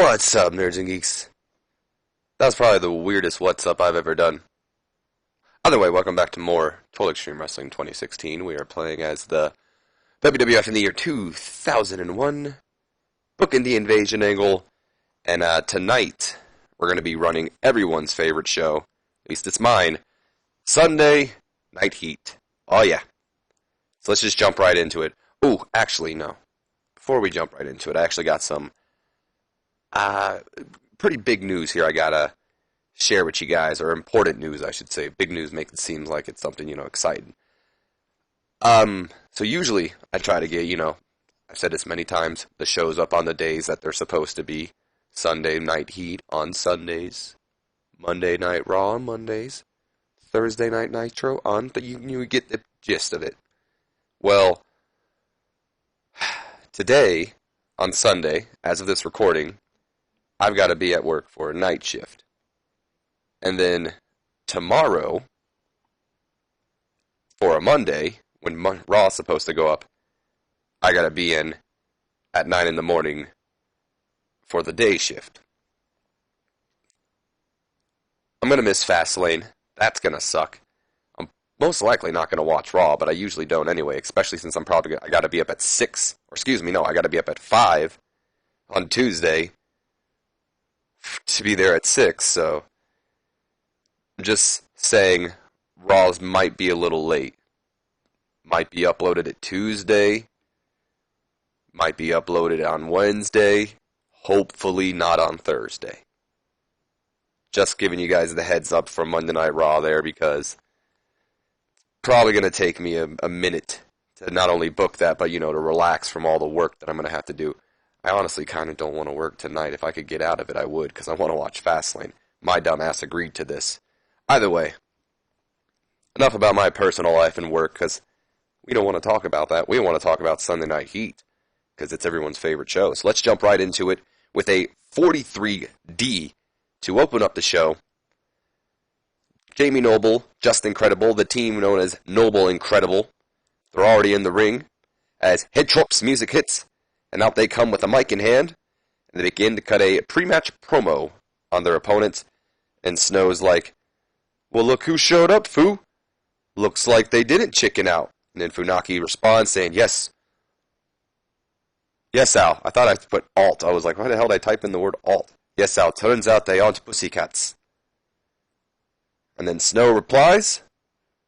What's up, nerds and geeks? That was probably the weirdest what's up I've ever done. Either way, welcome back to more Total Extreme Wrestling 2016. We are playing as the WWF in the year 2001, booking the invasion angle, and tonight we're going to be running everyone's favorite show, at least it's mine, Sunday Night Heat. Oh yeah. So let's just jump right into it. Oh, actually no. Before we jump right into it, I actually got some pretty big news here I gotta share with you guys, or important news, I should say. Big news makes it seem like it's something, exciting. So usually I try to get, I've said this many times, the shows up on the days that they're supposed to be. Sunday Night Heat on Sundays, Monday Night Raw on Mondays, Thursday Night Nitro on, but you get the gist of it. Well, today, on Sunday, as of this recording, I've got to be at work for a night shift. And then tomorrow, for a Monday, when Raw is supposed to go up, I got to be in at 9 in the morning for the day shift. I'm going to miss Fastlane. That's going to suck. I'm most likely not going to watch Raw, but I usually don't anyway, especially since I got to be up at 6, I got to be up at 5 on Tuesday to be there at 6, so I'm just saying Raws might be a little late. Might be uploaded at Tuesday, might be uploaded on Wednesday, hopefully not on Thursday. Just giving you guys the heads up for Monday Night Raw there, because it's probably going to take me a minute to not only book that, but, to relax from all the work that I'm going to have to do. I honestly kind of don't want to work tonight. If I could get out of it, I would, because I want to watch Fastlane. My dumbass agreed to this. Either way, enough about my personal life and work, because we don't want to talk about that. We want to talk about Sunday Night Heat, because it's everyone's favorite show. So let's jump right into it with a 43D to open up the show. Jamie Noble, Just Incredible, the team known as Noble Incredible. They're already in the ring as Head Chop's music hits, and out they come with a mic in hand, and they begin to cut a pre-match promo on their opponents, and Snow's like, "Well, look who showed up, Fu. Looks like they didn't chicken out." And then Funaki responds saying, Yes, Al. I thought I put alt. I was like, why the hell did I type in the word alt? Yes, Al. Turns out they aren't pussycats. And then Snow replies,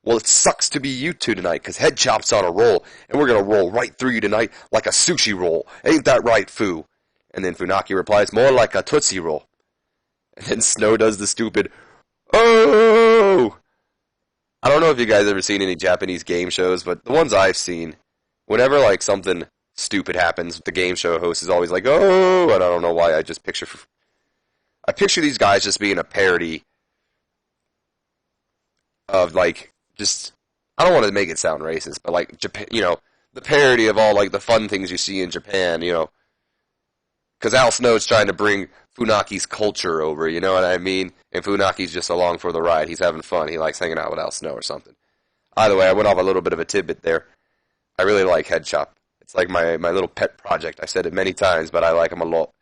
"Well, it sucks to be you two tonight, because Head Chop's on a roll, and we're going to roll right through you tonight like a sushi roll. Ain't that right, Fu?" And then Funaki replies, "More like a Tootsie Roll." And then Snow does the stupid, "Oh!" I don't know if you guys ever seen any Japanese game shows, but the ones I've seen, whenever something stupid happens, the game show host is always like, "Oh!" And I don't know why, I picture these guys just being a parody of just, I don't want to make it sound racist, but Japan, the parody of all the fun things you see in Japan, because Al Snow's trying to bring Funaki's culture over, you know what I mean? And Funaki's just along for the ride. He's having fun. He likes hanging out with Al Snow or something. Either way, I went off a little bit of a tidbit there. I really like Head Chop. It's like my little pet project. I've said it many times, but I like him a lot.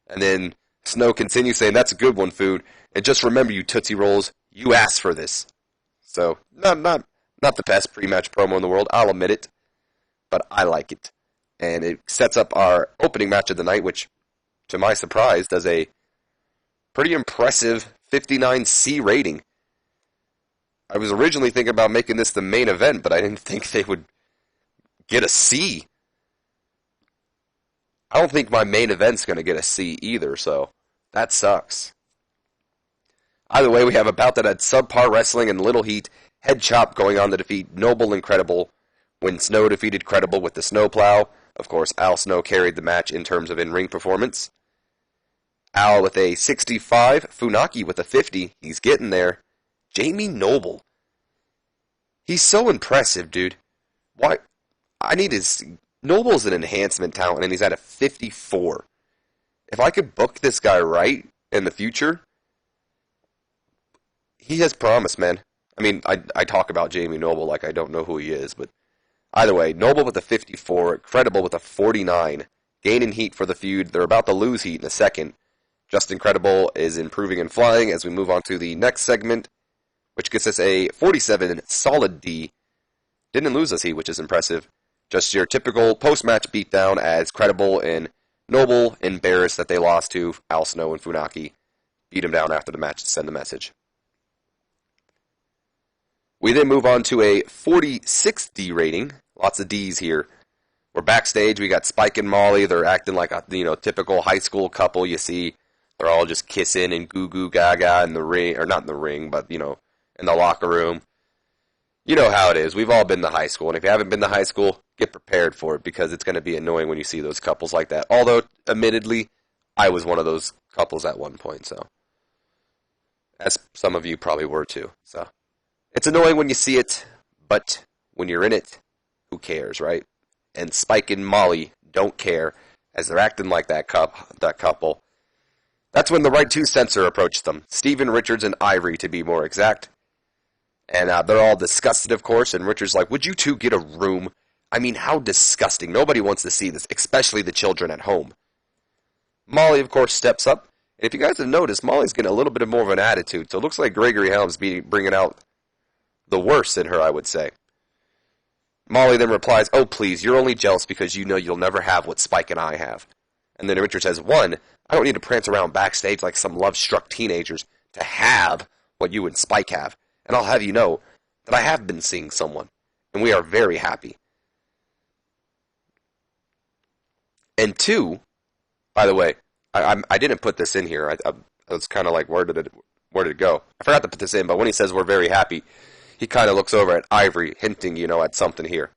And then Snow continues saying, "That's a good one, Food. And just remember, you Tootsie Rolls, you asked for this." So, not the best pre-match promo in the world, I'll admit it. But I like it. And it sets up our opening match of the night, which, to my surprise, does a pretty impressive 59C rating. I was originally thinking about making this the main event, but I didn't think they would get a C. I don't think my main event's going to get a C either, so that sucks. Either way, we have a bout that had subpar wrestling and little heat. Head Chop going on to defeat Noble Incredible when Snow defeated Credible with the snowplow. Of course, Al Snow carried the match in terms of in-ring performance. Al with a 65, Funaki with a 50. He's getting there. Jamie Noble. He's so impressive, dude. Why? Noble's an enhancement talent, and he's at a 54. If I could book this guy right in the future, he has promise, man. I mean, I talk about Jamie Noble like I don't know who he is, but either way, Noble with a 54, Credible with a 49, gaining heat for the feud. They're about to lose heat in a second. Just Incredible is improving and flying as we move on to the next segment, which gets us a 47 solid D. Didn't lose us heat, which is impressive. Just your typical post-match beatdown as Credible and Noble embarrassed that they lost to Al Snow and Funaki. Beat him down after the match to send the message. We then move on to a 46 D rating. Lots of D's here. We're backstage. We got Spike and Molly. They're acting like a typical high school couple you see. They're all just kissing and goo goo gaga in the ring, or not in the ring, but in the locker room. You know how it is. We've all been to high school, and if you haven't been to high school, get prepared for it because it's going to be annoying when you see those couples like that. Although, admittedly, I was one of those couples at one point, so as some of you probably were too. So it's annoying when you see it, but when you're in it, who cares, right? And Spike and Molly don't care as they're acting like that couple. That's when the Right 2 censor approached them. Steven, Richards, and Ivory, to be more exact. And they're all disgusted, of course, and Richards like, would you two get a room? I mean, how disgusting. Nobody wants to see this, especially the children at home. Molly, of course, steps up. And if you guys have noticed, Molly's getting a little bit more of an attitude, so it looks like Gregory Helms bringing out the worst in her, I would say. Molly then replies, oh, please, you're only jealous because you know you'll never have what Spike and I have. And then Richard says, one, I don't need to prance around backstage like some love-struck teenagers to have what you and Spike have. And I'll have you know that I have been seeing someone, and we are very happy. And two, by the way, I didn't put this in here. I was kind of like, where did it go? I forgot to put this in, but when he says we're very happy, he kind of looks over at Ivory, hinting, at something here.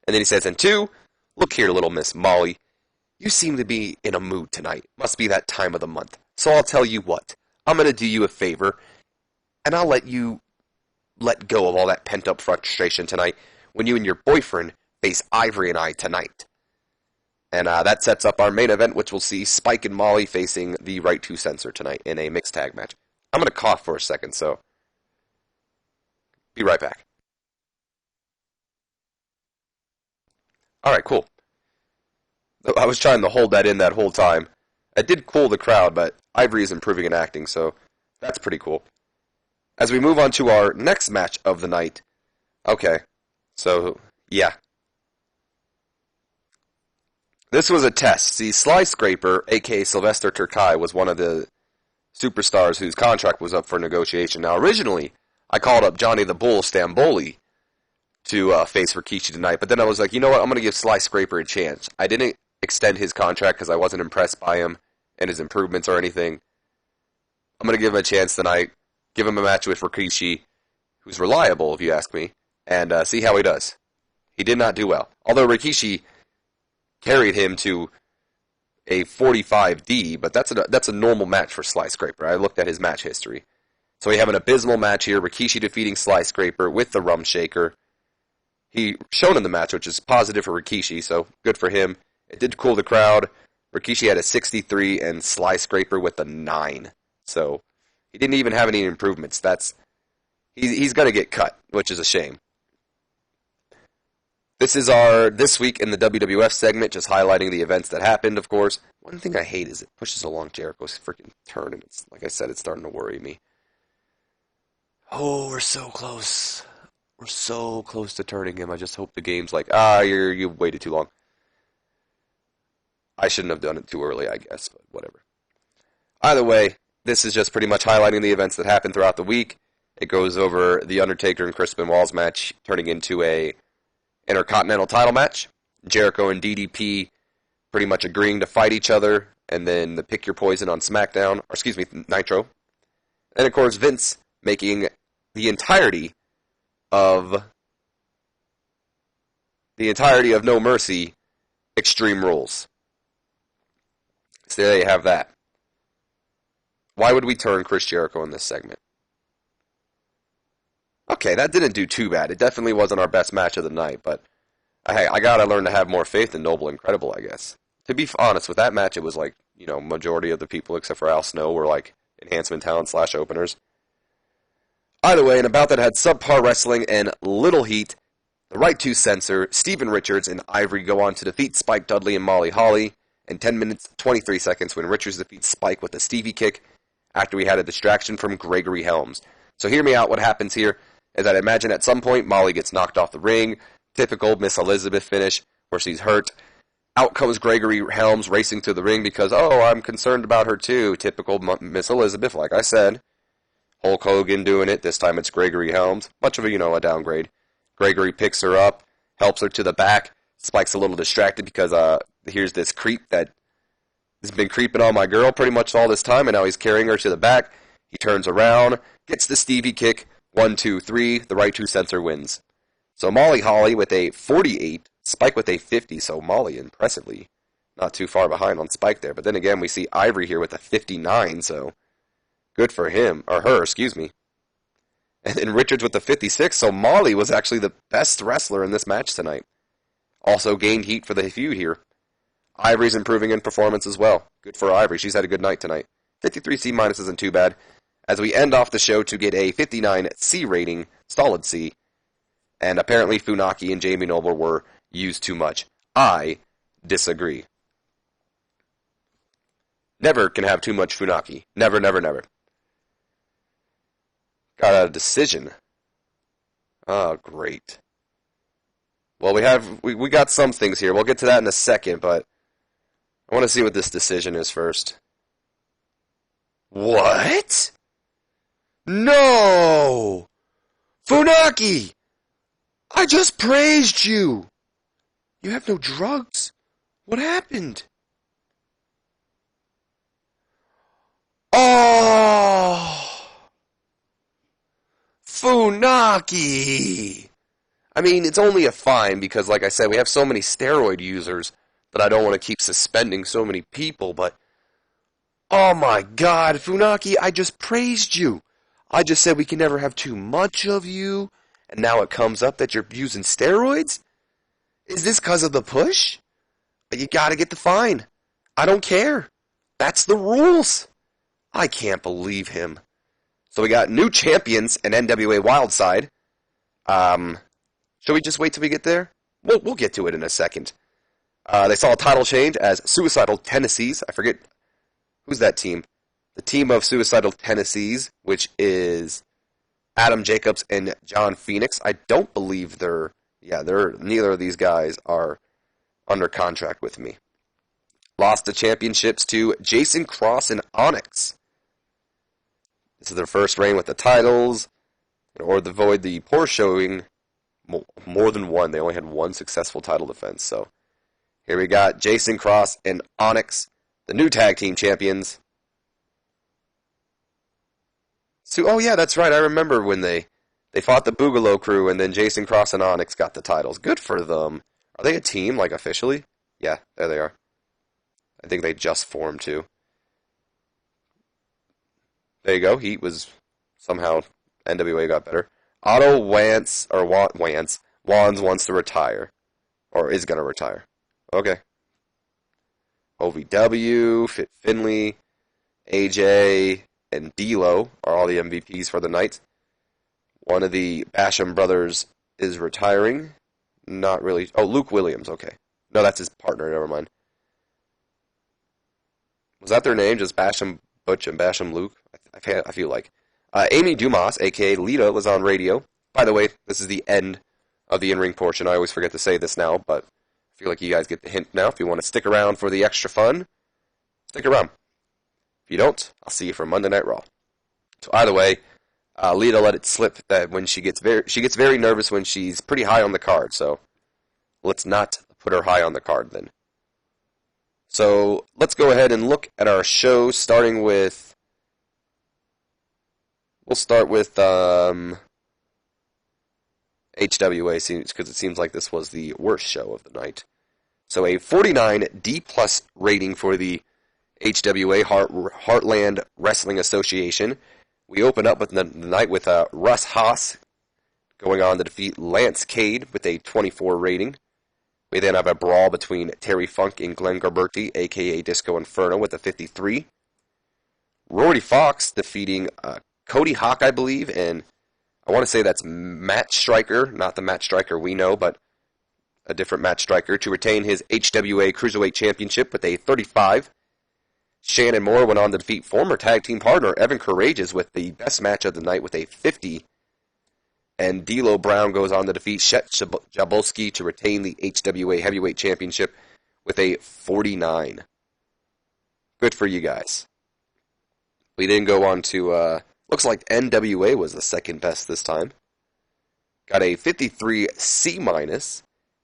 And then he says, and two, look here, little Miss Molly. You seem to be in a mood tonight. Must be that time of the month. So I'll tell you what. I'm going to do you a favor, and I'll let you let go of all that pent-up frustration tonight when you and your boyfriend face Ivory and I tonight. And that sets up our main event, which will see Spike and Molly facing the Right 2 censor tonight in a mixed tag match. I'm going to cough for a second, so be right back. Alright, cool. I was trying to hold that in that whole time. I did cool the crowd, but Ivory is improving in acting, so that's pretty cool. As we move on to our next match of the night. Okay, so, yeah. This was a test. See, Sly Scraper, a.k.a. Sylvester Terkay, was one of the superstars whose contract was up for negotiation. Now, originally, I called up Johnny the Bull Stamboli to face Rikishi tonight, but then I was like, you know what, I'm going to give Sly Scraper a chance. I didn't extend his contract because I wasn't impressed by him and his improvements or anything. I'm going to give him a chance tonight, give him a match with Rikishi, who's reliable, if you ask me, and see how he does. He did not do well. Although Rikishi carried him to a 45D, but that's a normal match for Sly Scraper. I looked at his match history. So we have an abysmal match here, Rikishi defeating Sly Scraper with the Rum Shaker. He shone in the match, which is positive for Rikishi, so good for him. It did cool the crowd. Rikishi had a 63 and Sly Scraper with a 9. So he didn't even have any improvements. He's going to get cut, which is a shame. This is our This Week in the WWF segment, just highlighting the events that happened, of course. One thing I hate is it pushes along Jericho's freaking turn, and it's, like I said, it's starting to worry me. Oh, we're so close. We're so close to turning him. I just hope the game's like, you waited too long. I shouldn't have done it too early, I guess, but whatever. Either way, this is just pretty much highlighting the events that happened throughout the week. It goes over The Undertaker and Chris Benoit's match, turning into a Intercontinental title match. Jericho and DDP pretty much agreeing to fight each other, and then the Pick Your Poison on SmackDown, or excuse me, Nitro. And of course, Vince making the entirety of No Mercy Extreme Rules. So there you have that. Why would we turn Chris Jericho in this segment? Okay, that didn't do too bad. It definitely wasn't our best match of the night, but hey, I gotta learn to have more faith in Noble and Credible, I guess. To be honest, with that match, it was like, majority of the people except for Al Snow were like enhancement talent / openers. Either way, and about that had subpar wrestling and little heat. The right two censor, Steven Richards and Ivory go on to defeat Spike Dudley and Molly Holly in 10 minutes 23 seconds when Richards defeats Spike with a Stevie kick after he had a distraction from Gregory Helms. So hear me out. What happens here is that I imagine at some point Molly gets knocked off the ring. Typical Miss Elizabeth finish where she's hurt. Out comes Gregory Helms racing to the ring because, oh, I'm concerned about her too. Typical Miss Elizabeth, like I said. Hulk Hogan doing it. This time it's Gregory Helms. Much of a downgrade. Gregory picks her up, helps her to the back. Spike's a little distracted because here's this creep that has been creeping on my girl pretty much all this time, and now he's carrying her to the back. He turns around, gets the Stevie kick. 1, 2, 3. The right two censor wins. So Molly Holly with a 48, Spike with a 50. So Molly impressively not too far behind on Spike there. But then again, we see Ivory here with a 59. So good for him, or her, excuse me. And then Richards with the 56. So Molly was actually the best wrestler in this match tonight. Also gained heat for the feud here. Ivory's improving in performance as well. Good for Ivory. She's had a good night tonight. 53 C- isn't too bad. As we end off the show to get a 59 C rating, solid C. And apparently Funaki and Jamie Noble were used too much. I disagree. Never can have too much Funaki. Never, never, never. Got a decision. Oh, great. Well, we got some things here. We'll get to that in a second, but I want to see what this decision is first. What? No! Funaki! I just praised you! You have no drugs? What happened? Oh! Funaki! I mean, it's only a fine because, like I said, we have so many steroid users that I don't want to keep suspending so many people, but oh my God, Funaki, I just praised you. I just said we can never have too much of you, and now it comes up that you're using steroids? Is this because of the push? You gotta get the fine. I don't care. That's the rules. I can't believe him. So we got new champions in NWA Wildside. Should we just wait till we get there? We'll get to it in a second. They saw a title change as Suicidal Tennessees. I forget, who's that team? The team of Suicidal Tennessees, which is Adam Jacobs and John Phoenix. I don't believe neither of these guys are under contract with me. Lost the championships to Jason Cross and Onyx. This is their first reign with the titles. Or to avoid the poor showing, more than one. They only had one successful title defense. So here we got Jason Cross and Onyx, the new tag team champions. So, oh yeah, that's right. I remember when they fought the Boogaloo Crew, and then Jason Cross and Onyx got the titles. Good for them. Are they a team, like officially? Yeah, there they are. I think they just formed too. There you go. Heat was somehow NWA got better. Otto Wands wants to retire, or is gonna retire. Okay. OVW, Fit Finley, AJ, and D'Lo are all the MVPs for the night. One of the Basham brothers is retiring. Not really. Oh, Luke Williams. Okay. No, that's his partner. Never mind. Was that their name? Just Basham Butch and Basham Luke? I feel like. Amy Dumas, a.k.a. Lita, was on radio. By the way, this is the end of the in-ring portion. I always forget to say this now, but I feel like you guys get the hint now. If you want to stick around for the extra fun, stick around. If you don't, I'll see you for Monday Night Raw. So either way, Lita let it slip that when she gets very nervous when she's pretty high on the card. So let's not put her high on the card then. So let's go ahead and look at our show, starting with. We'll start with HWA, because it seems like this was the worst show of the night. So a 49 D+ rating for the HWA Heartland Wrestling Association. We open up with the night with Russ Haas going on to defeat Lance Cade with a 24 rating. We then have a brawl between Terry Funk and Glenn Garberti, a.k.a. Disco Inferno, with a 53. Rory Fox defeating Cody Hawk, I believe, and I want to say that's Matt Striker, not the Matt Striker we know, but a different Matt Striker, to retain his HWA Cruiserweight Championship with a 35. Shannon Moore went on to defeat former tag team partner Evan Courageous with the best match of the night with a 50. And D'Lo Brown goes on to defeat Shet Jabolski to retain the HWA Heavyweight Championship with a 49. Good for you guys. We then go on to, looks like NWA was the second best this time. Got a 53 C-.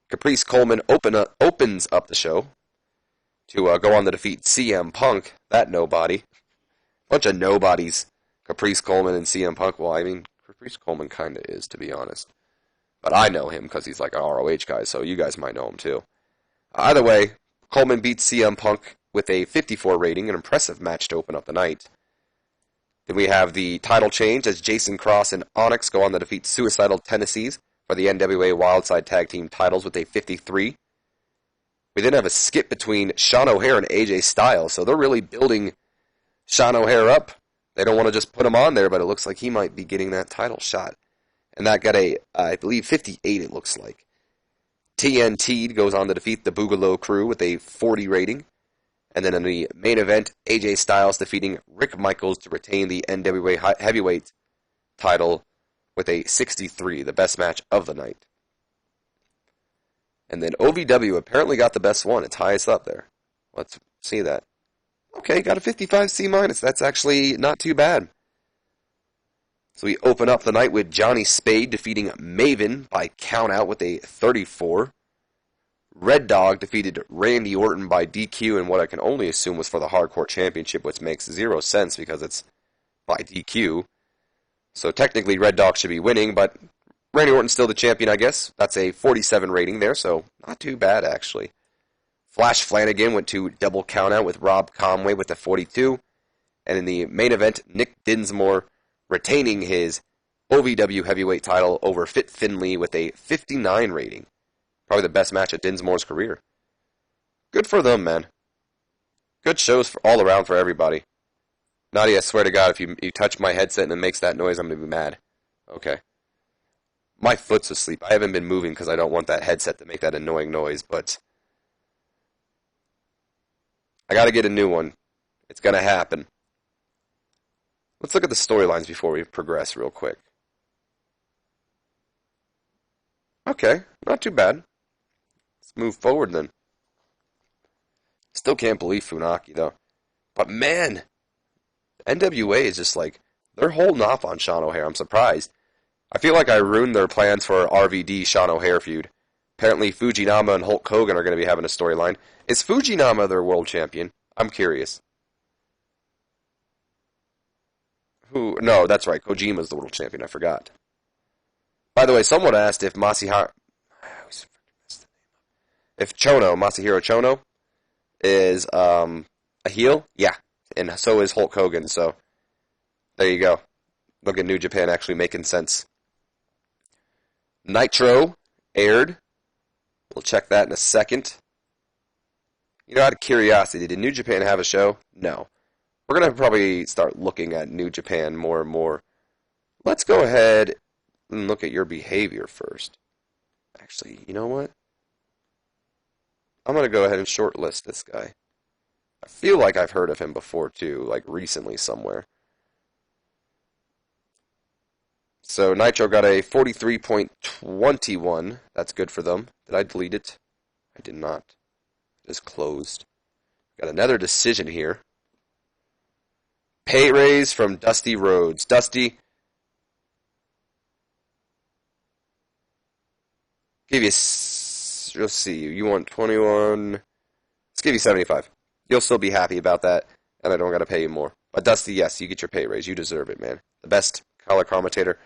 Caprice Coleman opens up the show to go on to defeat CM Punk, that nobody. Bunch of nobodies, Caprice Coleman and CM Punk. Well, I mean, Caprice Coleman kind of is, to be honest. But I know him because he's like an ROH guy, so you guys might know him too. Either way, Coleman beats CM Punk with a 54 rating, an impressive match to open up the night. Then we have the title change as Jason Cross and Onyx go on to defeat Suicidal Tennessees for the NWA Wildside Tag Team titles with a 53. We then have a skip between Sean O'Haire and AJ Styles, so they're really building Sean O'Haire up. They don't want to just put him on there, but it looks like he might be getting that title shot. And that got a, I believe, 58 it looks like. TNT goes on to defeat the Boogaloo Crew with a 40 rating. And then in the main event, AJ Styles defeating Rick Michaels to retain the NWA Heavyweight title with a 63, the best match of the night. And then OVW apparently got the best one. It's highest up there. Let's see that. Okay, got a 55 C-. That's actually not too bad. So we open up the night with Johnny Spade defeating Maven by countout with a 34. Red Dog defeated Randy Orton by DQ in what I can only assume was for the Hardcore Championship, which makes 0 sense because it's by DQ. So technically Red Dog should be winning, but Randy Orton's still the champion, I guess. That's a 47 rating there, so not too bad, actually. Flash Flanagan went to double countout with Rob Conway with a 42. And in the main event, Nick Dinsmore retaining his OVW heavyweight title over Fit Finlay with a 59 rating. Probably the best match of Dinsmore's career. Good for them, man. Good shows for all around for everybody. Nadia, I swear to God, if you touch my headset and it makes that noise, I'm going to be mad. Okay. My foot's asleep. I haven't been moving because I don't want that headset to make that annoying noise, but I got to get a new one. It's going to happen. Let's look at the storylines before we progress real quick. Okay, not too bad. Let's move forward then. Still can't believe Funaki, though. But man, NWA is just like, they're holding off on Sean O'Haire. I'm surprised. I feel like I ruined their plans for RVD Sean O'Haire feud. Apparently Fujinama and Hulk Hogan are going to be having a storyline. Is Fujinama their world champion? I'm curious. Who? No, that's right. Kojima's the world champion. I forgot. By the way, someone asked if Masahiro Chono is a heel. Yeah, and so is Hulk Hogan. So there you go. Look at New Japan actually making sense. Nitro aired. We'll check that in a second. You know, out of curiosity, did New Japan have a show? No. We're going to probably start looking at New Japan more and more. Let's go ahead and look at your behavior first. Actually, you know what? I'm going to go ahead and shortlist this guy. I feel like I've heard of him before, too, like recently somewhere. So Nitro got a 43.21. That's good for them. Did I delete it? I did not. It is closed. Got another decision here. Pay raise from Dusty Rhodes. Dusty, give you, you'll see, you want 21, let's give you 75. You'll still be happy about that, and I don't got to pay you more. But Dusty, yes, you get your pay raise. You deserve it, man. The best color commentator.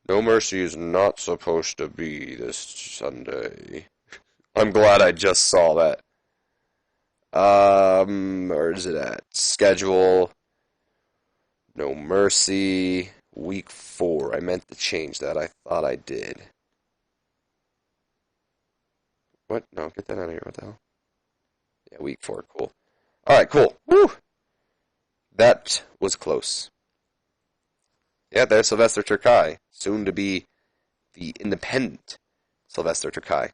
No Mercy is not supposed to be this Sunday. I'm glad I just saw that. Where is it at? Schedule. No Mercy. Week 4. I meant to change that. I thought I did. What? No, get that out of here. What the hell? Yeah, week 4. Cool. Alright, cool. Woo! That was close. Yeah, there's Sylvester Terkay, soon to be the independent Sylvester Terkay.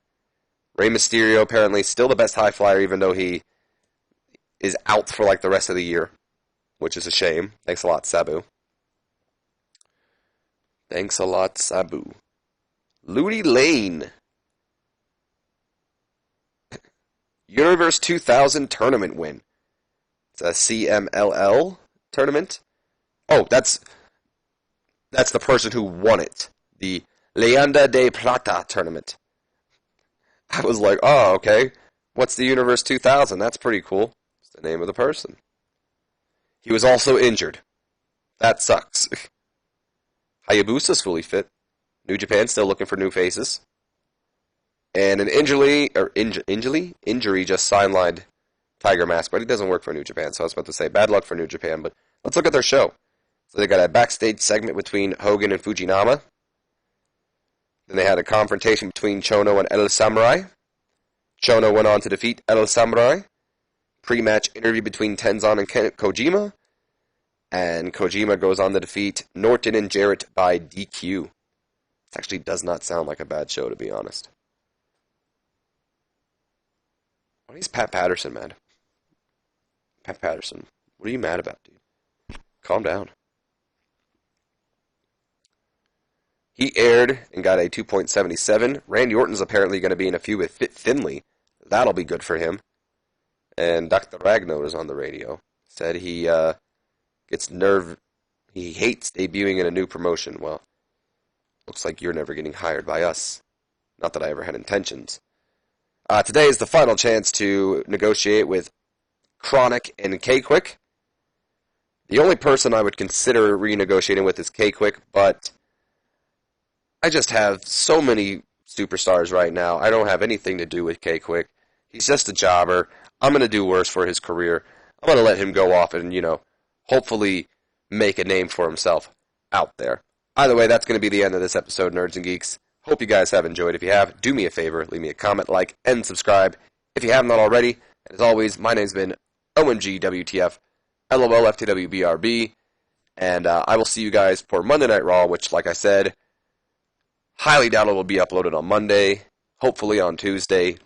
Rey Mysterio apparently still the best high flyer, even though he is out for like the rest of the year, which is a shame. Thanks a lot, Sabu. Thanks a lot, Sabu. Ludi Lane. Universe 2000 tournament win. It's a CMLL tournament. Oh, that's the person who won it. The Leyenda de Plata tournament. I was like, oh, okay. What's the Universe 2000? That's pretty cool. It's the name of the person. He was also injured. That sucks. Hayabusa's fully fit. New Japan still looking for new faces. And an injury just sidelined Tiger Mask, but he doesn't work for New Japan, so I was about to say bad luck for New Japan, but let's look at their show. So they got a backstage segment between Hogan and Fujinama. Then they had a confrontation between Chono and El Samurai. Chono went on to defeat El Samurai. Pre-match interview between Tenzan and Kojima. And Kojima goes on to defeat Norton and Jarrett by DQ. This actually does not sound like a bad show, to be honest. Why is Pat Patterson mad? Pat Patterson, what are you mad about, dude? Calm down. He aired and got a 2.77. Randy Orton's apparently going to be in a feud with Fit Finlay. That'll be good for him. And Dr. Ragnar is on the radio. Said he gets he hates debuting in a new promotion. Well, looks like you're never getting hired by us. Not that I ever had intentions. Today is the final chance to negotiate with Chronic and K-Quick. The only person I would consider renegotiating with is K-Quick, but I just have so many superstars right now. I don't have anything to do with K-Quick. He's just a jobber. I'm going to do worse for his career. I'm going to let him go off and, hopefully make a name for himself out there. Either way, that's going to be the end of this episode, Nerds and Geeks. Hope you guys have enjoyed. If you have, do me a favor. Leave me a comment, like, and subscribe if you have not already. And as always, my name's been OMGWTF, LOLFTWBRB, and I will see you guys for Monday Night Raw, which, like I said, highly doubt it will be uploaded on Monday, hopefully on Tuesday.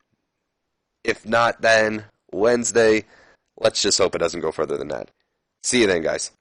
If not, then Wednesday. Let's just hope it doesn't go further than that. See you then, guys.